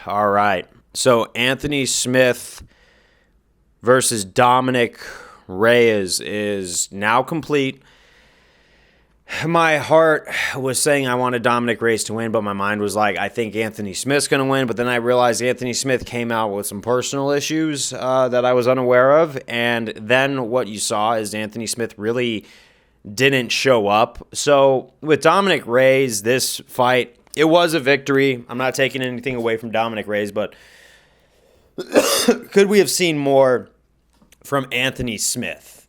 All right. So Anthony Smith versus Dominick Reyes is now complete. My heart was saying I wanted Dominick Reyes to win, but my mind was like, I think Anthony Smith's going to win. But then I realized Anthony Smith came out with some personal issues that I was unaware of. And then what you saw is Anthony Smith really didn't show up. So with Dominick Reyes, this fight, it was a victory. I'm not taking anything away from Dominick Reyes, but could we have seen more from Anthony Smith?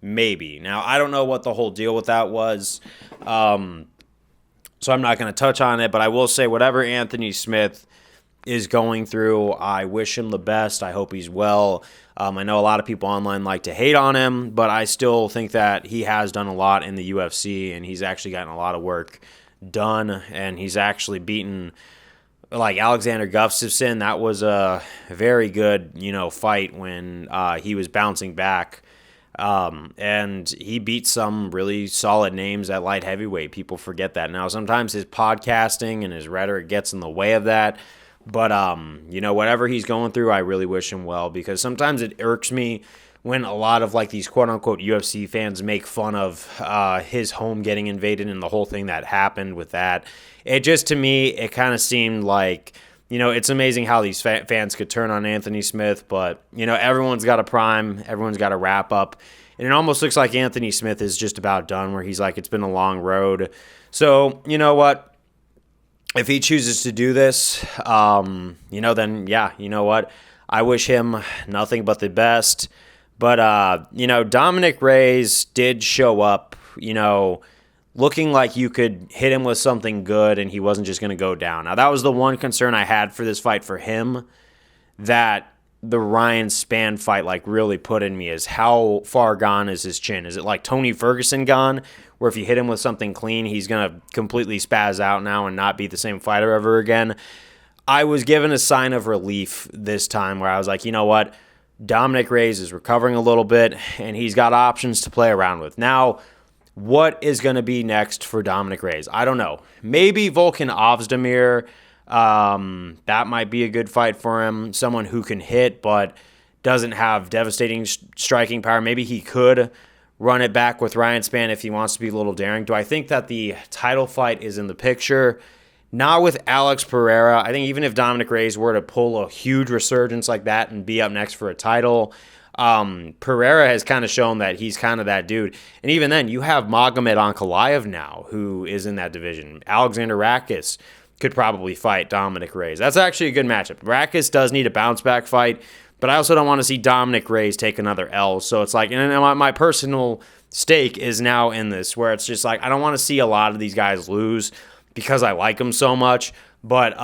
Maybe. Now, I don't know what the whole deal with that was, so I'm not going to touch on it, but I will say whatever Anthony Smith is going through, I wish him the best. I hope he's well. I know a lot of people online like to hate on him, but I still think that he has done a lot in the UFC, and he's actually gotten a lot of work done, and he's actually beaten like Alexander Gustafsson. That was a very good, fight when he was bouncing back. And he beat some really solid names at light heavyweight. People forget that. Now, sometimes his podcasting and his rhetoric gets in the way of that. But, whatever he's going through, I really wish him well, because sometimes it irks me when a lot of like these quote unquote UFC fans make fun of his home getting invaded and the whole thing that happened with that. It just, to me, it kind of seemed like, it's amazing how these fans could turn on Anthony Smith, but, everyone's got a prime, everyone's got a wrap up, and it almost looks like Anthony Smith is just about done, where he's like, it's been a long road. So, you know what? If he chooses to do this, then, yeah, you know what? I wish him nothing but the best. But, Dominick Reyes did show up, looking like you could hit him with something good and he wasn't just going to go down. Now, that was the one concern I had for this fight for him, that the Ryan Spann fight really put in me, is how far gone is his chin? Is it like Tony Ferguson gone, where if you hit him with something clean, he's going to completely spaz out now and not be the same fighter ever again? I was given a sign of relief this time, where I was like, you know what? Dominick Reyes is recovering a little bit, and he's got options to play around with. Now, what is going to be next for Dominick Reyes? I don't know. Maybe Volkan Ozdemir. That might be a good fight for him. Someone who can hit but doesn't have devastating striking power. Maybe he could run it back with Ryan Spann if he wants to be a little daring. Do I think that the title fight is in the picture? Not with Alex Pereira. I think even if Dominick Reyes were to pull a huge resurgence like that and be up next for a title, Pereira has kind of shown that he's kind of that dude. And even then, you have Magomed Ankalaev now, who is in that division. Alexander Rakis could probably fight Dominick Reyes. That's actually a good matchup. Rakis does need a bounce-back fight, but I also don't want to see Dominick Reyes take another L. So it's like, and my personal stake is now in this, where it's just like, I don't want to see a lot of these guys lose because I like them so much, but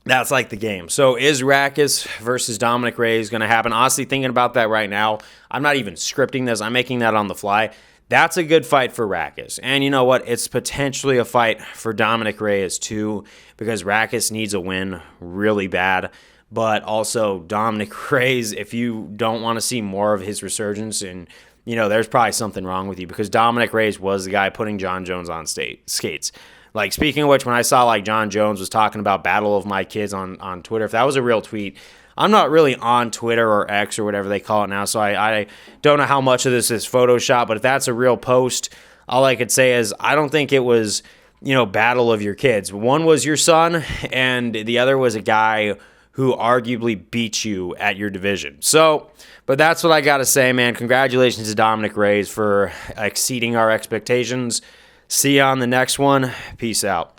that's like the game. So is Rakis versus Dominick Reyes going to happen? Honestly, thinking about that right now, I'm not even scripting this. I'm making that on the fly. That's a good fight for Rakis. And you know what? It's potentially a fight for Dominick Reyes too, because Rakis needs a win really bad. But also Dominick Reyes, if you don't want to see more of his resurgence, and there's probably something wrong with you, because Dominick Reyes was the guy putting John Jones on skates. Like, speaking of which, when I saw John Jones was talking about Battle of My Kids on Twitter, if that was a real tweet, I'm not really on Twitter or X or whatever they call it now, so I don't know how much of this is Photoshop, but if that's a real post, all I could say is I don't think it was, Battle of your kids. One was your son, and the other was a guy who arguably beat you at your division. So, but that's what I got to say, man. Congratulations to Dominick Reyes for exceeding our expectations. See you on the next one. Peace out.